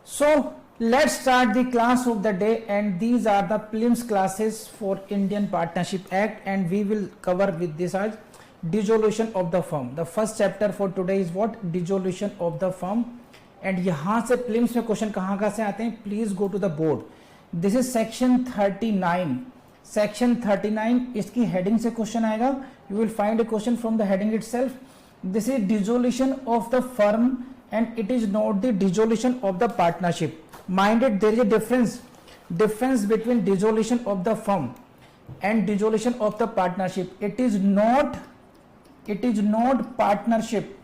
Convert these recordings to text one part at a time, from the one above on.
So let's start the class of the day, and these are the prelims classes for Indian Partnership Act, and we will cover with this as dissolution of the firm. The first chapter for today is what? Dissolution of the firm. And यहाँ से prelims में question कहाँ से आते हैं? Please go to the board. This is section 39. Section 39 इसकी heading से question आएगा. You will find a question from the heading itself. This is dissolution of the firm and it is not the dissolution of the partnership. Mind it, there is a difference between dissolution of the firm and dissolution of the partnership. It is not partnership.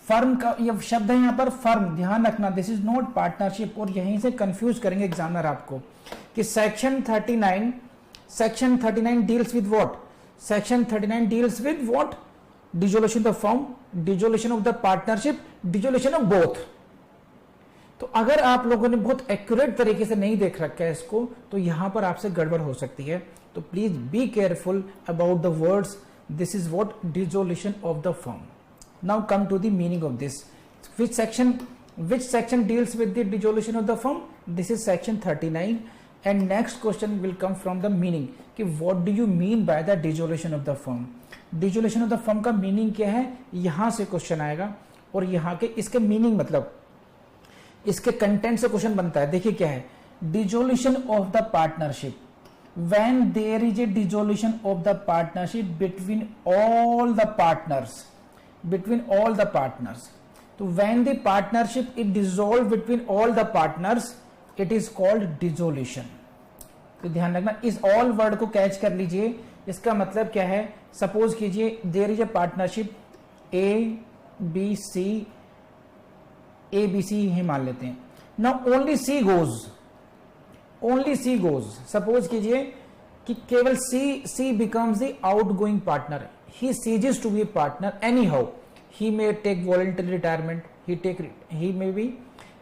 Firm का ये शब्द है यहाँ पर firm, ध्यान रखना, this is not partnership. और यहीं से कंफ्यूज करेंगे एग्जामिनर आपको कि section 39 deals with what? Section 39 deals with what? Dissolution of firm, dissolution of the partnership, dissolution of both. तो अगर आप लोगों ने बहुत एक्यूरेट तरीके से नहीं देख रखा है इसको, तो यहां पर आपसे गड़बड़ हो सकती है. तो please be careful about the words. This is what? Dissolution of the firm. Now come to the meaning of this. Which section deals with the dissolution of the firm? This is section 39. And next question will come from the meaning कि what do you mean by the dissolution of the firm? Dissolution of the firm का meaning क्या है? यहाँ से question आएगा और यहाँ के इसके meaning मतलब इसके कंटेंट से क्वेश्चन बनता है. देखिए क्या है? Dissolution of the partnership. When there is a dissolution of the partnership between all the partners. So when the partnership is dissolved between all the partners, it is called dissolution. तो ध्यान रखना, इस all word को catch कर लीजिए. इसका मतलब क्या है? सपोज कीजिए there is a partnership A B C ही मान लेते हैं. Now only C goes. Suppose कीजिए कि केवल C becomes the outgoing partner. He ceases to be a partner anyhow. He may take voluntary retirement. He may be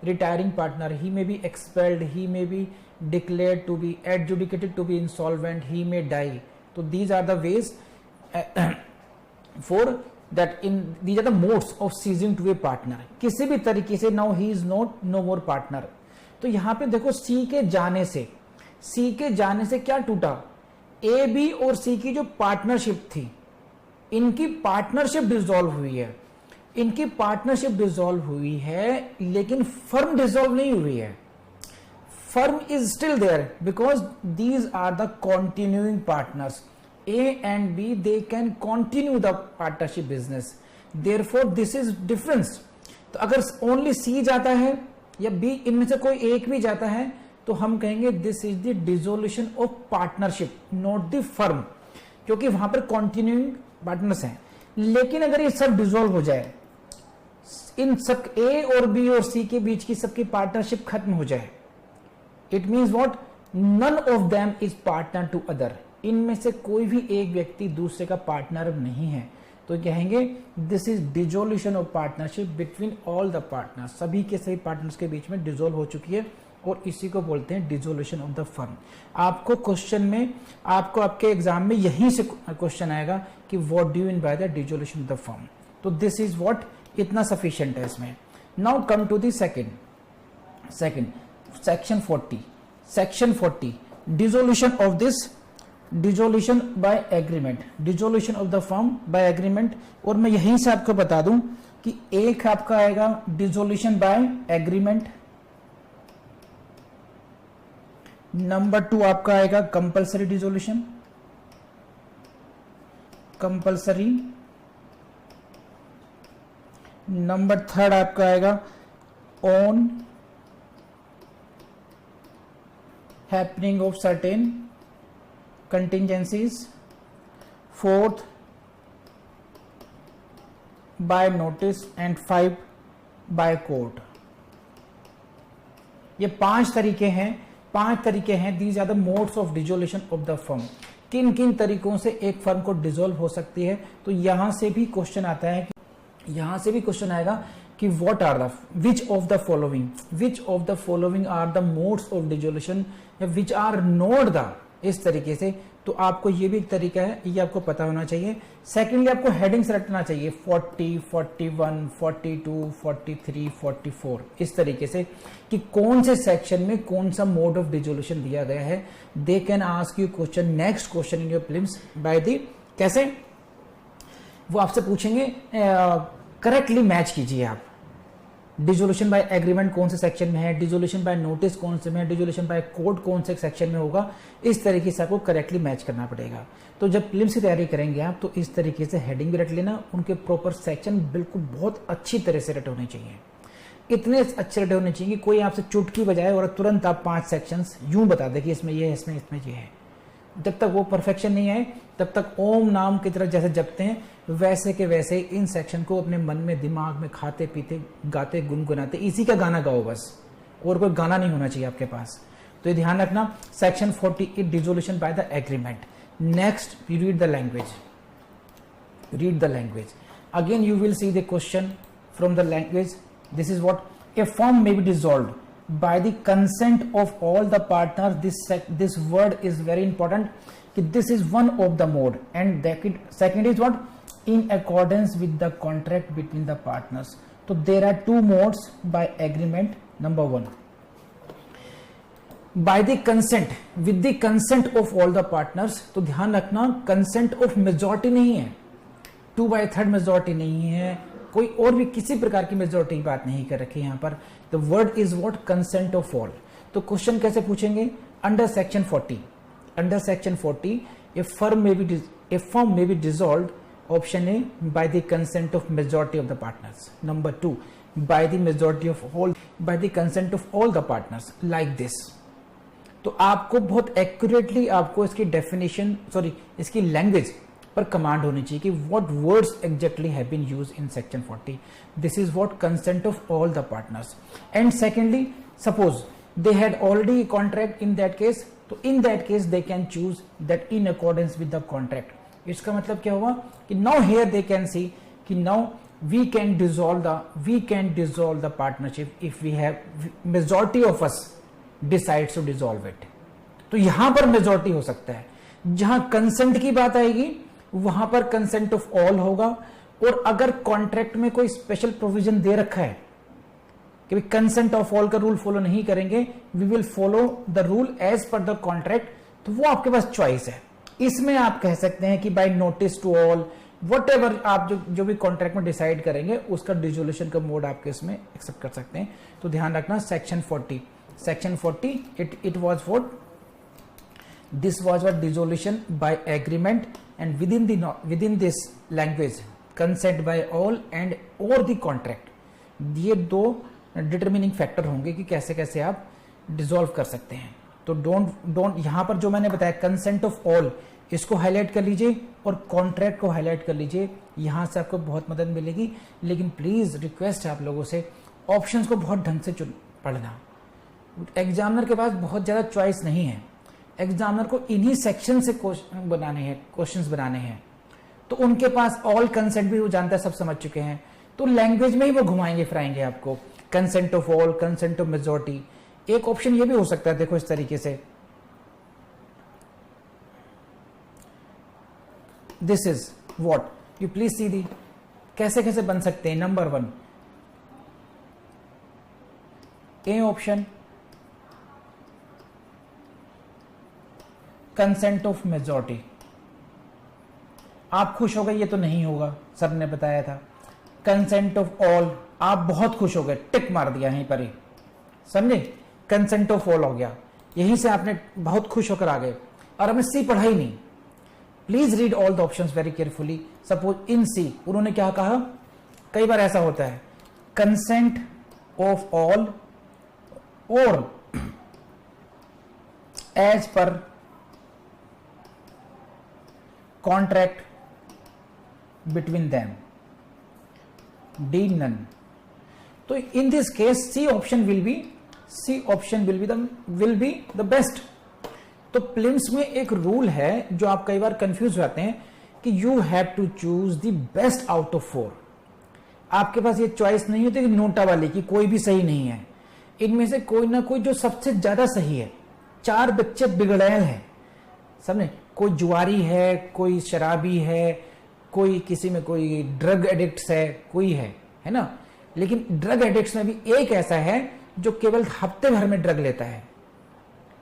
retiring partner. He may be expelled. He may be declared to be adjudicated to be insolvent. He may die. So these are the ways for that. These are the modes of ceasing to be a partner. किसी भी तरीके से now he is no more partner. तो यहाँ पे देखो C के जाने से क्या टूटा? A, B और C की जो पार्टनरशिप थी, इनकी पार्टनरशिप डिसॉल्व हुई है, लेकिन फर्म डिसॉल्व नहीं हुई है. Firm is still there because these are the continuing partners. A and B they can continue the partnership business. Therefore this is difference. तो अगर ओनली सी जाता है या बी, इनमें से कोई एक भी जाता है, तो हम कहेंगे this is the dissolution of partnership, not the firm, क्योंकि वहां पर कंटिन्यूइंग पार्टनर्स हैं. लेकिन अगर ये सब डिसॉल्व हो जाए, इन सब ए और बी और सी के बीच की सबकी पार्टनरशिप खत्म हो जाए, it means what? None of them is partner to other. इनमें से कोई भी एक व्यक्ति दूसरे का पार्टनर नहीं है, तो कहेंगे this is dissolution of partnership between all the partners. सभी के सभी पार्टनर्स के बीच में डिसॉल्व हो चुकी है, और इसी को बोलते हैं डिसोल्यूशन ऑफ द फर्म. आपको क्वेश्चन में, आपके एग्जाम में यहीं से क्वेश्चन आएगा कि what do you mean by the dissolution of the firm. तो दिस इज व्हाट, इतना सफिशिएंट है इसमें. Now come to the second section 40 dissolution of this, dissolution by agreement, dissolution of the firm by agreement. और मैं यहीं से आपको बता दूं कि एक आपका आएगा डिसोल्यूशन बाय एग्रीमेंट, नंबर 2 आपका आएगा कंपल्सरी डिसोल्यूशन, नंबर 3 आपका आएगा on happening of certain contingencies, 4th by notice and 5 by court. ये 5 तरीके हैं. These are the modes of dissolution of the firm. किन किन तरीकों से एक फर्म को डिसॉल्व हो सकती है. तो यहां से भी क्वेश्चन आता है, यहां से भी क्वेश्चन आएगा कि what are the, which of the following are the modes of dissolution, which are not the, इस तरीके से तो आपको ये भी एक तरीका है, ये आपको पता होना चाहिए। सेकेंडली आपको हेडिंग्स रटना चाहिए 40, 41, 42, 43, 44 इस तरीके से कि कौन से सेक्शन में कौन सा मोड ऑफ डिसोल्यूशन दिया गया है। They can ask you question, next question in your prelims by the, कैसे वो आपसे पूछेंगे, करेक्टली मैच कीजिए आप। डिसोल्यूशन बाय एग्रीमेंट कौन से सेक्शन में है, डिसोल्यूशन बाय नोटिस कौन से में है, डिसोल्यूशन बाय कोड कौन से सेक्शन में होगा, इस तरीके से आपको करेक्टली मैच करना पड़ेगा। तो जब प्रीलिम्स की तैयारी करेंगे आप तो इस तरीके से हेडिंग भी रट लेना, उनके प्रॉपर सेक्शन बिल्कुल बहुत अच्छी तरह से रटे होने चाहिए, इतने अच्छे रटे होने चाहिए कि कोई आपसे चुटकी बजाए और तुरंत आप 5 सेक्शंस यूं बता दे कि इसमें ये है, इसमें ये है। जब तक वो परफेक्शन नहीं आए तब तक ओम नाम की तरह जैसे जपते हैं वैसे के वैसे इन सेक्शन को अपने मन में दिमाग में खाते पीते गाते गुनगुनाते इसी का गाना गाओ बस, और कोई गाना नहीं होना चाहिए आपके पास। तो ये ध्यान रखना। Section 48 dissolution by the agreement. Next you read the language, read the language. Again you will see the question from the language. This is what a firm may be dissolved by the consent of all the partners. This word is very important. This is one of the mode, and second is what, in accordance with the contract between the partners. So there are 2 modes by agreement. Number 1, by the consent, with the consent of all the partners. तो ध्यान रखना consent of majority नहीं है, 2/3 majority नहीं है, कोई और भी किसी प्रकार की मेजोरिटी की बात नहीं कर रखी यहाँ पर। The word is what, consent of all. तो क्वेश्चन कैसे पूछेंगे, अंडर सेक्शन 40 ए फर्म में be dissolved, option A by the consent of majority of the partners, number 2 by the majority of all, by the consent of all the partners, like this. तो आपको बहुत accurately आपको इसकी definition, इसकी language पर command होनी चाहिए कि what words exactly have been used in section 40। This is what consent of all the partners. And secondly, suppose they had already contract, in that case, तो in that case they can choose that in accordance with the contract. इसका मतलब क्या हुआ कि now here they can see कि now we can dissolve the partnership if we have majority of us decides to dissolve it. तो यहां पर majority हो सकता है, जहां कंसेंट की बात आएगी वहां पर कंसेंट ऑफ ऑल होगा। और अगर कॉन्ट्रैक्ट में कोई स्पेशल प्रोविजन दे रखा है कि कंसेंट ऑफ ऑल का रूल फॉलो नहीं करेंगे, we will follow the rule as per the contract, तो वो आपके पास चॉइस है। इसमें आप कह सकते हैं कि by notice to all, whatever आप जो भी कॉन्ट्रैक्ट में डिसाइड करेंगे उसका डिसोल्यूशन का मोड आपके इसमें एक्सेप्ट कर सकते हैं। तो ध्यान रखना section 40 it was what, this was what dissolution by agreement, and within this language consent by all and or the contract, ये 2 डिटरमिनिंग फैक्टर होंगे कि कैसे कैसे आप डिसॉल्व कर सकते हैं। तो डोंट यहां पर जो मैंने बताया कंसेंट ऑफ ऑल, इसको हाईलाइट कर लीजिए और कॉन्ट्रैक्ट को हाईलाइट कर लीजिए, यहां से आपको बहुत मदद मिलेगी। लेकिन प्लीज रिक्वेस्ट है आप लोगों से, ऑप्शंस को बहुत ढंग से पढ़ना। एग्जामिनर के पास बहुत ज्यादा चॉइस नहीं है, एग्जामिनर को इन्हीं सेक्शन से क्वेश्चंस बनाने हैं, तो उनके पास ऑल कंसेंट भी वो जानता है, सब समझ चुके हैं, तो लैंग्वेज में ही वो घुमाएंगे फिराएंगे आपको, consent of all, consent of majority. एक ऑप्शन ये भी हो सकता है, देखो इस तरीके से, this is what, you please see the कैसे कैसे बन सकते हैं। Number 1 A option, consent of majority. आप खुश हो गए, ये तो नहीं होगा, सर ने बताया था। कंसेंट ऑफ ऑल, आप बहुत खुश हो गए, टिक मार दिया यहीं पर ही, समझे, कंसेंट ऑफ ऑल हो गया, यहीं से आपने बहुत खुश होकर आ गए और हमें सी पढ़ा ही नहीं। Please read all the options very carefully. Suppose in C उन्होंने क्या कहा, कई बार ऐसा होता है, कंसेंट ऑफ ऑल और as per contract between them, D none. So in this case C option will be the best. तो प्रीलिम्स में एक रूल है जो आप कई बार कंफ्यूज हो जाते हैं कि you have to choose the best out of 4। आपके पास ये चॉइस नहीं होती कि नोटा वाली की कोई भी सही नहीं है, इनमें से कोई ना कोई जो सबसे ज्यादा सही है। 4 बच्चे बिगड़ैल हैं, समझे, कोई जुआरी है, कोई शराबी है, कोई किसी में कोई ड्रग एडिक्ट्स है, कोई है ना। लेकिन ड्रग एडिक्ट्स में भी एक ऐसा है जो केवल हफ्ते भर में ड्रग लेता है,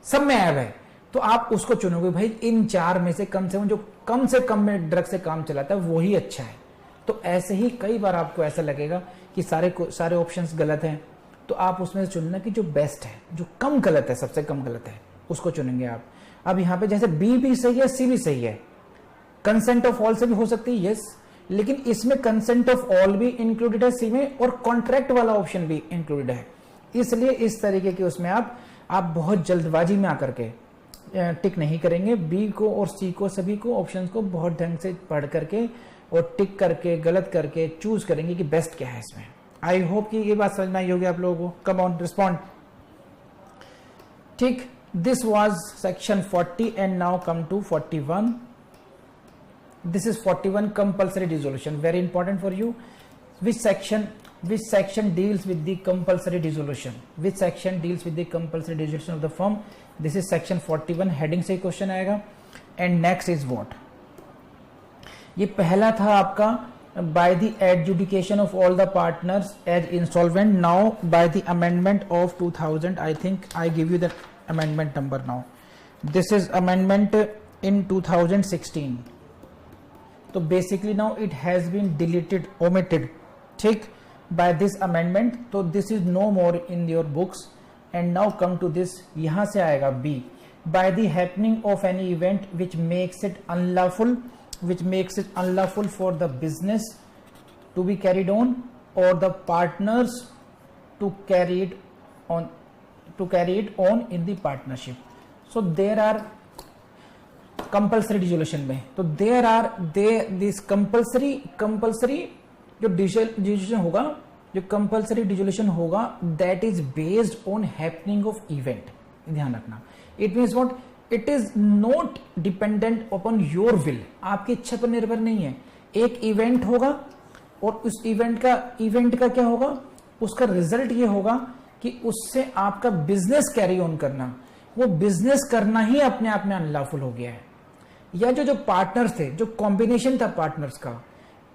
सब में ऐब है, तो आप उसको चुनोगे भाई इन 4 में से कम जो कम से कम में ड्रग से काम चलाता है वही अच्छा है। तो ऐसे ही कई बार आपको ऐसा लगेगा कि सारे ऑप्शंस गलत हैं, तो आप उसमें से चुनना कि जो बेस्ट है, जो कम गलत है, सबसे कम गलत है, उसको चुनेंगे आप। अब यहाँ पे जैसे बी भी सही है, सी भी सही है, कंसेंट ऑफ ऑल से भी हो सकती है, यस, लेकिन इसमें कंसेंट ऑफ ऑल भी इंक्लूडेड है सी में, और कॉन्ट्रैक्ट वाला ऑप्शन भी इंक्लूडेड है। इसलिए इस तरीके के उसमें आप बहुत जल्दबाजी में आकर के टिक नहीं करेंगे। बी को और सी को, सभी को ऑप्शंस को बहुत ढंग से पढ़ करके और टिक करके गलत करके चूज करेंगे कि बेस्ट क्या है इसमें। आई होप कि ये बात समझ में आई होगी आप लोगों को। Come on respond. ठीक, this was section 40 and now come to 41। This is 41 compulsory dissolution, very important for you. which section deals with the compulsory dissolution? Which section deals with the compulsory dissolution of the firm? This is section 41, heading से question आएगा। and next is what? ये पहला था आपका by the adjudication of all the partners as insolvent, now by the amendment of 2000, I think I give you the amendment number now. This is amendment in 2016. तो basically now it has been deleted, omitted, ठीक, by this amendment, तो this is no more in your books। and now come to this, यहाँ से आएगा B, by the happening of any event which makes it unlawful for the business to be carried on or the partners to carry it on in the partnership। so there are compulsory dissolution में, तो this compulsory जो dissolution होगा, जो compulsory dissolution होगा, that is based on happening of event. ध्यान रखना, it means what, it is not dependent upon your will, आपकी इच्छा पर निर्भर नहीं है। एक इवेंट होगा और उस इवेंट का क्या होगा, उसका रिजल्ट ये होगा कि उससे आपका बिजनेस कैरी ऑन करना, वो बिजनेस करना ही अपने आप में अनलॉफुल हो गया है। या जो पार्टनर्स थे, जो कॉम्बिनेशन था पार्टनर्स का,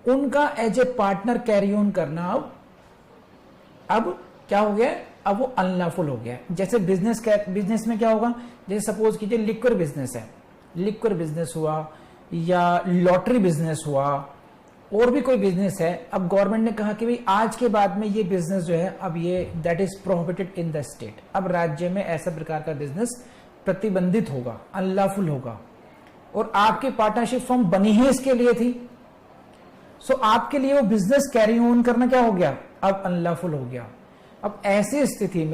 उनका as a partner carry on करना अब क्या हो गया, अब वो अनलॉफुल हो गया। जैसे बिजनेस में क्या होगा, जैसे सपोज कीजिए लिक्विड बिजनेस है, लिक्विड बिजनेस हुआ या लॉटरी बिजनेस हुआ, और भी कोई बिजनेस है। अब गवर्नमेंट ने कहा कि भाई आज के बाद में ये बिजनेस जो है, अब ये that is prohibited in the state. अब राज्य में ऐसा प्रकार का बिजनेस प्रतिबंधित होगा, अनलॉफुल होगा, और आपकी पार्टनरशिप फर्म बनी ही इसके लिए थी। सो आपके लिए वो बिजनेस कैरी ऑन करना क्या हो गया, अब अनलॉफुल हो गया। अब ऐसी स्थिति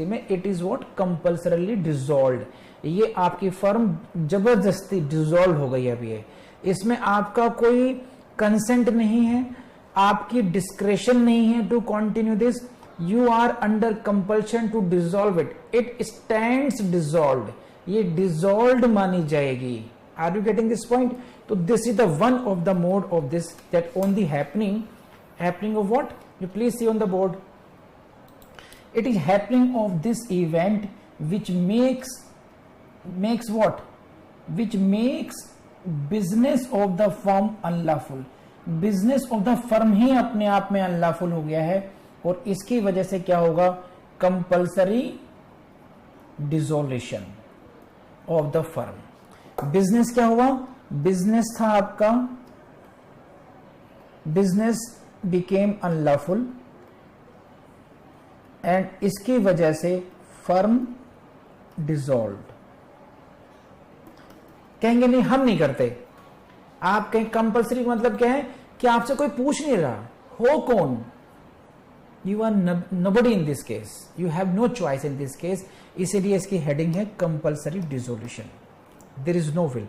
में it is what, compulsorily dissolved. ये आपकी फर्म जबरदस्ती डिसॉल्व हो गई। अब ये इसमें आपका कोई कंसेंट नहीं है, आपकी डिस्क्रेशन नहीं है to continue this, you are under compulsion to dissolve it, it stands dissolved, ये डिसॉल्व्ड मानी जाएगी। Are you getting this point? So this is the one of the mode of this, that on the happening of what? You please see on the board. It is happening of this event which makes what? Which makes business of the firm unlawful. Business of the firm ही अपने आप में unlawful हो गया है, और इसकी वजह से क्या होगा, compulsory dissolution of the firm। Business क्या हुआ, बिजनेस था आपका, बिजनेस बिकेम अनलॉफुल, एंड इसकी वजह से फर्म डिसॉल्व्ड। कहेंगे नहीं हम नहीं करते, आप कहें कंपल्सरी मतलब क्या है कि आपसे कोई पूछ नहीं रहा हो कौन, you are nobody in this case, you have no choice in this case, इसीलिए इसकी हेडिंग है compulsory dissolution. There is no will.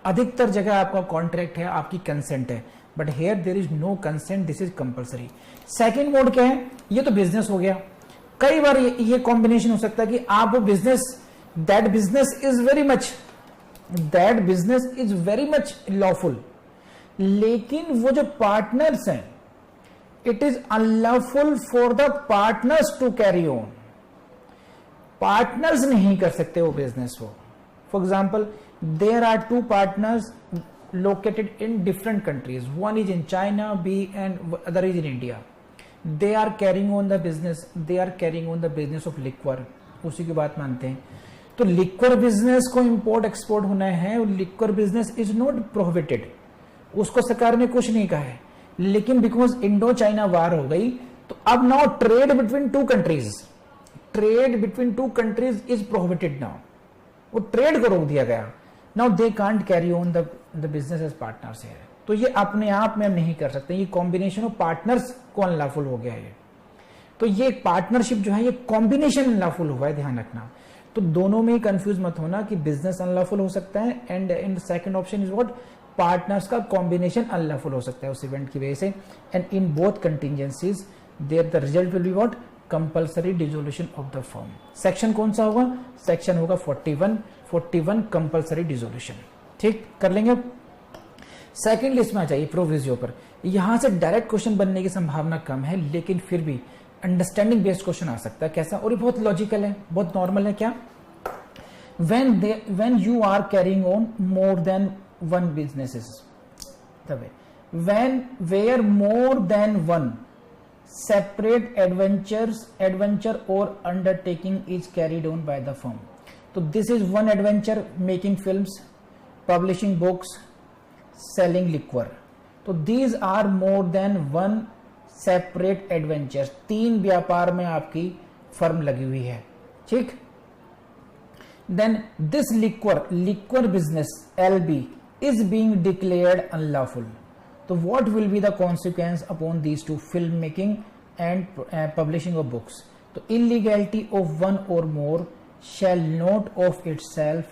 अधिकतर जगह आपका कॉन्ट्रैक्ट है, आपकी कंसेंट है, but here there is no consent, this is compulsory. Second mode क्या है, ये तो बिजनेस हो गया। कई बार ये कॉम्बिनेशन हो सकता है कि आप वो business, that business is very much lawful, लेकिन वो जो पार्टनर्स हैं, it is unlawful for the partners to carry on. Partners नहीं कर सकते वो बिजनेस। वो for example there are two partners located in different countries, one is in China, B and other is in India. They are carrying on the business of liquor, उसी की बात मानते हैं। तो लिक्वर बिजनेस को import export होना है, liquor business is not prohibited, उसको सरकार ने कुछ नहीं कहा है, लेकिन बिकॉज इंडो चाइना वार हो गई तो अब now trade between two countries is prohibited now, वो ट्रेड को रोक दिया गया। Now they can't carry on the business as partners है, तो ये अपने आप में हम नहीं कर सकते, ये कॉम्बिनेशन ऑफ पार्टनर्स को अनलॉफुल हो गया है। तो ये पार्टनरशिप जो है ये कॉम्बिनेशन अनलॉफुल हुआ है, ध्यान रखना। तो दोनों में ही कंफ्यूज मत होना कि बिजनेस अनलॉफुल हो सकता है and in second option is what, partners का कॉम्बिनेशन अनलॉफुल हो सकता है उस इवेंट की वजह से। And in both contingencies there the result will be what, compulsory dissolution of the firm. Section कौन सा होगा, सेक्शन होगा 41 कंपल्सरी डिसोल्यूशन। ठीक कर लेंगे। सेकंड लिस्ट में आ जाइए प्रोविजियो पर, यहां से डायरेक्ट क्वेश्चन बनने की संभावना कम है, लेकिन फिर भी अंडरस्टैंडिंग बेस्ड क्वेश्चन आ सकता है। कैसा, और ये बहुत लॉजिकल है, बहुत नॉर्मल है। क्या, when you are carrying on more than one businesses, where more than one separate adventure or undertaking is carried on by the firm. So this is one adventure, making films, publishing books, selling liquor. तो these are more than one separate adventures, 3 व्यापार में आपकी firm लगी हुई है। ठीक, then this liquor business LB is being declared unlawful. So what will be the consequence upon these two, film making and publishing of books? So illegality of one or more shall not of itself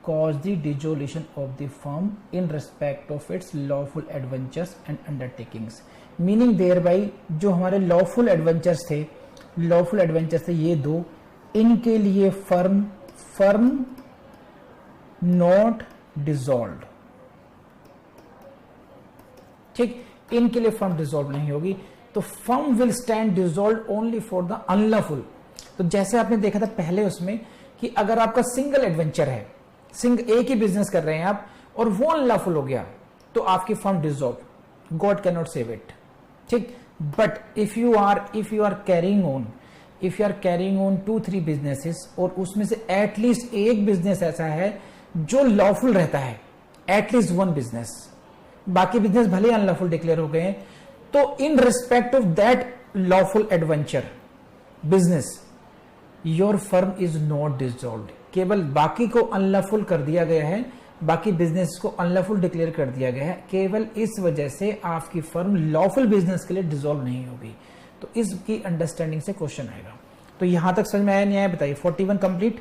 cause the dissolution of the firm in respect of its lawful adventures and undertakings. Meaning thereby जो हमारे lawful adventures थे ये दो, इनके लिए firm not dissolved। ठीक, इनके लिए फर्म डिसॉल्व नहीं होगी, तो firm will stand dissolve only for the unlawful. तो जैसे आपने देखा था पहले उसमें कि अगर आपका सिंगल एडवेंचर है, एक ही बिजनेस कर रहे हैं आप और वो अनलॉफुल हो गया तो आपकी firm dissolve, God can not save it. ठीक, but if you are carrying on 2-3 businesses और उसमें से एटलीस्ट एक बिजनेस ऐसा है जो लॉफुल रहता है, एटलीस्ट वन बिजनेस, बाकी बिजनेस भले अनलॉफुल डिक्लेयर हो गए हैं, तो in respect of that lawful adventure business your firm is not dissolved. केवल बाकी को अनलॉफुल कर दिया गया है, बाकी बिजनेस को अनलॉफुल डिक्लेयर कर दिया गया है, केवल इस वजह से आपकी फर्म लॉफुल बिजनेस के लिए डिसॉल्व नहीं होगी। तो इसकी अंडरस्टैंडिंग से क्वेश्चन आएगा। तो यहां तक समझ में आया नहीं आया बताइए। 41 complete.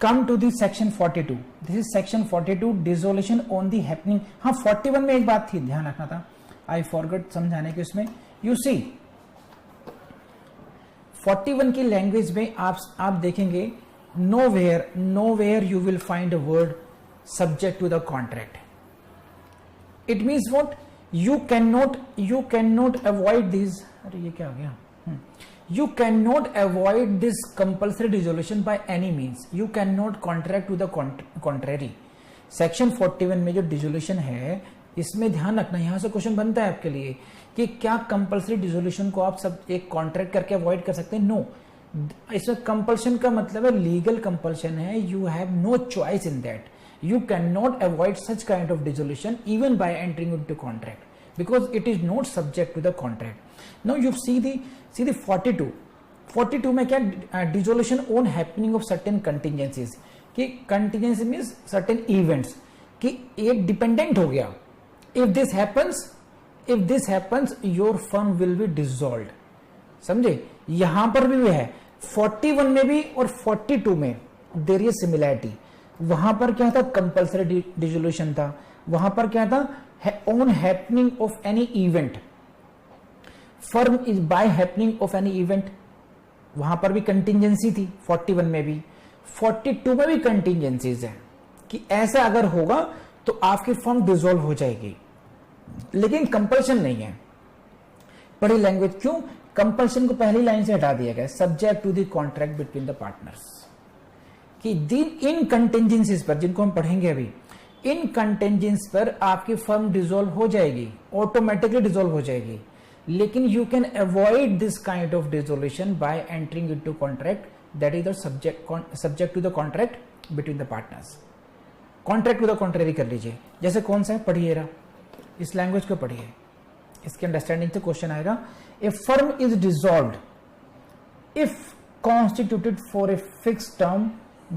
Come to the section 42, this is section 42 dissolution on the happening. हाँ, 41 में एक बात थी, ध्यान रखना था, आई फॉरगॉट समझाने के उसमें। यू सी 41 की लैंग्वेज में आप देखेंगे nowhere you will find a word subject to the contract. It means what, you cannot avoid these, अरे ये क्या हो गया, you cannot avoid this compulsory dissolution by any means, you cannot contract to the contrary। Section 41 में जो dissolution है इसमें ध्यान रखना, यहां से क्वेश्चन बनता है आपके लिए कि क्या कंपल्सरी डिसोल्यूशन को आप सब एक कॉन्ट्रैक्ट करके अवॉइड कर सकते हैं? नो, इसमें कंपल्शन का मतलब है लीगल कंपल्शन है, you have no choice in that, you can not avoid such kind of dissolution even by entering into contract because it is not subject to the contract. Now you see the 42 में क्या, dissolution on happening of certain contingencies, कि contingency means certain events, कि एक dependent हो गया, if this happens your firm will be dissolved. समझे, यहां पर भी है 41 में भी और 42 में देयर इज सिमिलैरिटी। वहां पर क्या था, कंपल्सरी डिसोल्यूशन था, वहां पर क्या था, on happening of any event, firm is by happening of any event, वहां पर भी कंटिजेंसी थी 41 में भी, 42 में भी कंटिजेंसीज है कि ऐसा अगर होगा तो आपकी फर्म डिसॉल्व हो जाएगी, लेकिन कंपल्शन नहीं है। बड़ी लैंग्वेज, क्यों, कंपल्शन को पहली लाइन से हटा दिया गया, subject to the contract between the partners, कि इन कंटेंजेंसीज पर, जिनको हम पढ़ेंगे अभी, इन कंटेंजेंस पर आपकी फर्म डिसॉल्व हो जाएगी, ऑटोमेटिकली डिसॉल्व हो जाएगी, लेकिन you can avoid this kind of dissolution by entering into contract that is the subject to the contract between the partners. Contract with the contrary कर लीजिए, जैसे कौन सा है, पढ़िए रहा, इस लैंग्वेज को पढ़िए, इसके अंडरस्टैंडिंग से क्वेश्चन आएगा। A firm is dissolved if constituted for a fixed term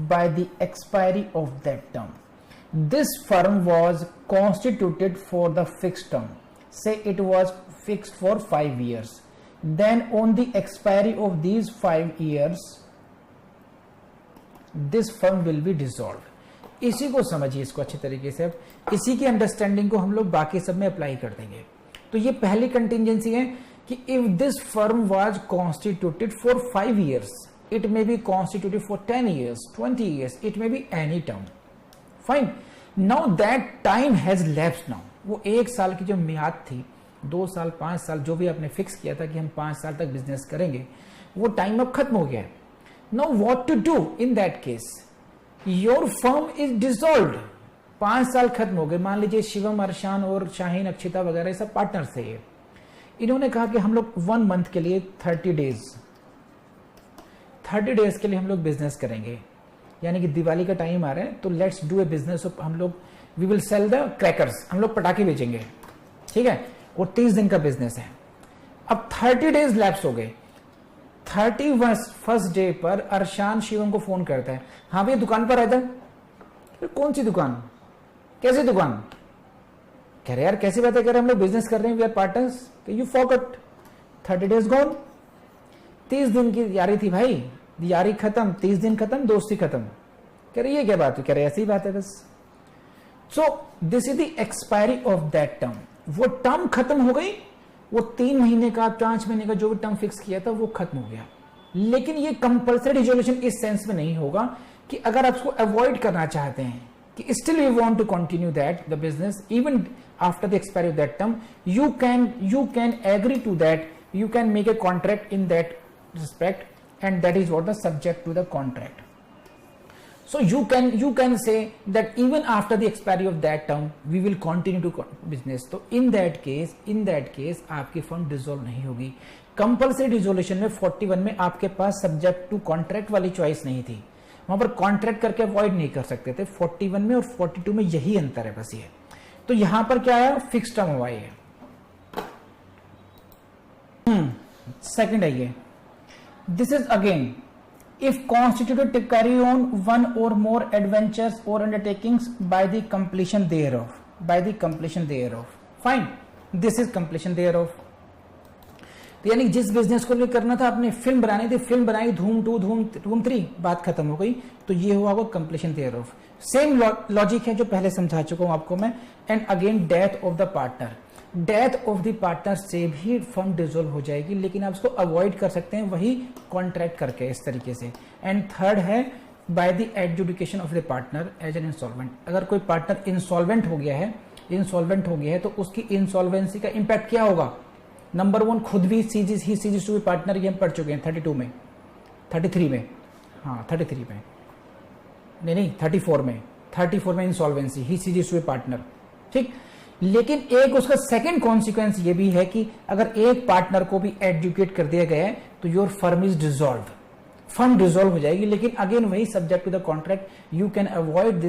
by the expiry of that term. This firm was constituted for the fixed term, say it was fixed for 5 years, then on the expiry of these 5 years this firm will be dissolved। इसी को समझिए, इसको अच्छी तरीके से, अब इसी की अंडरस्टैंडिंग को हम लोग बाकी सब में अप्लाई कर देंगे। तो ये पहली कंटिजेंसी है कि if this firm was constituted for 5 years, it may be constituted for 10 years, 20 years, it may be any term, fine. Now that time has lapsed now, वो 1 साल की जो मियाद थी, 2 साल 5 साल जो भी आपने फिक्स किया था कि हम 5 साल तक बिजनेस करेंगे, वो टाइम अब खत्म हो गया है। Now what to do in that case, your firm is dissolved, 5 साल खत्म हो गए। मान लीजिए शिवम, अर्शान और शाहीन, अक्षिता वगैरह सब पार्टनर थे ये, इन्होंने कहा कि हम लोग 1 month के लिए 30 डेज के लिए हम लोग बिजनेस करेंगे, यानी कि दिवाली का टाइम आ रहा है तो लेट्स डू ए बिजनेस, हम लोग we will sell the crackers, हम लोग पटाखे बेचेंगे, ठीक है, और 30 दिन का बिजनेस है। अब 30 डेज लैप्स हो गए, 31st डे पर अर्शान शिवम को फोन करता है, हाँ भैया दुकान पर रहता है। कौन सी दुकान, कैसी दुकान, कह रहे यार कैसी बात है, कह रहे हम लोग बिजनेस कर रहे हैं, we are partners. You forgot, 30 days gone, 30 दिन की यारी थी भाई, यारी खत्म, 30 दिन खत्म, दोस्ती खत्म। कह रहे ये क्या बात है, कह रहे ऐसी बात है बस। सो this is the expiry of that term, वो टर्म खत्म हो गई, वो 3 महीने का 5 महीने का जो भी टर्म फिक्स किया था वो खत्म हो गया। लेकिन ये कंपल्सरी रिजोल्यूशन इस सेंस में नहीं होगा कि अगर आप उसको अवॉइड करना चाहते हैं कि still we want to continue that the business even after the expiry of that term, you can agree to that, you can make a contract in that respect and that is what the subject to the contract. So you can say that even after the expiry of that term we will continue to business। तो in that case आपकी firm dissolve नहीं होगी। Compulsory dissolution में 41 में आपके पास subject to contract वाली choice नहीं थी, वहां पर कॉन्ट्रैक्ट करके अवॉइड नहीं कर सकते थे। 41 में और 42 में यही अंतर है बस ये। तो यहां पर क्या आया, फिक्स टर्म हुआ ये। सेकंड है ये, this is again if constituted to carry on one or more adventures or undertakings by the completion thereof, fine, this is completion thereof। तो यानी जिस बिजनेस को करना था, आपने फिल्म बनानी थी, फिल्म बनाई, धूम 2 धूम 3, बात खत्म हो गई, तो ये हुआ वो कंप्लीशन thereof। सेम लॉजिक है जो पहले समझा चुका हूं आपको मैं। And again death of the partner, death of the partner से भी फर्म डिसॉल्व हो जाएगी, लेकिन आप उसको अवॉइड कर सकते हैं वही कॉन्ट्रैक्ट करके, इस तरीके से। एंड थर्ड है by the adjudication of the partner as an insolvent. अगर कोई पार्टनर इंसॉल्वेंट हो गया है तो उसकी इंसॉल्वेंसी का इंपैक्ट क्या होगा। नंबर 1, खुद भी सीजीज टू पार्टनर, ये हम पढ़ चुके हैं 33 में, 33 में, हाँ 33 में नहीं 34 में insolvency, he ceases to partner, ठीक। लेकिन एक उसका सेकंड कॉन्सिक्वेंस ये भी है कि अगर एक पार्टनर को भी एडजुकेट कर दिया गया है तो your firm is dissolve, firm dissolve हो जाएगी। लेकिन अगेन वही subject to the contract, you can avoid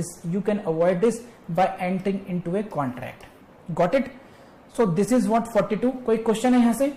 this by entering into a contract. Got it. So this is what 42। कोई क्वेश्चन है यहां से?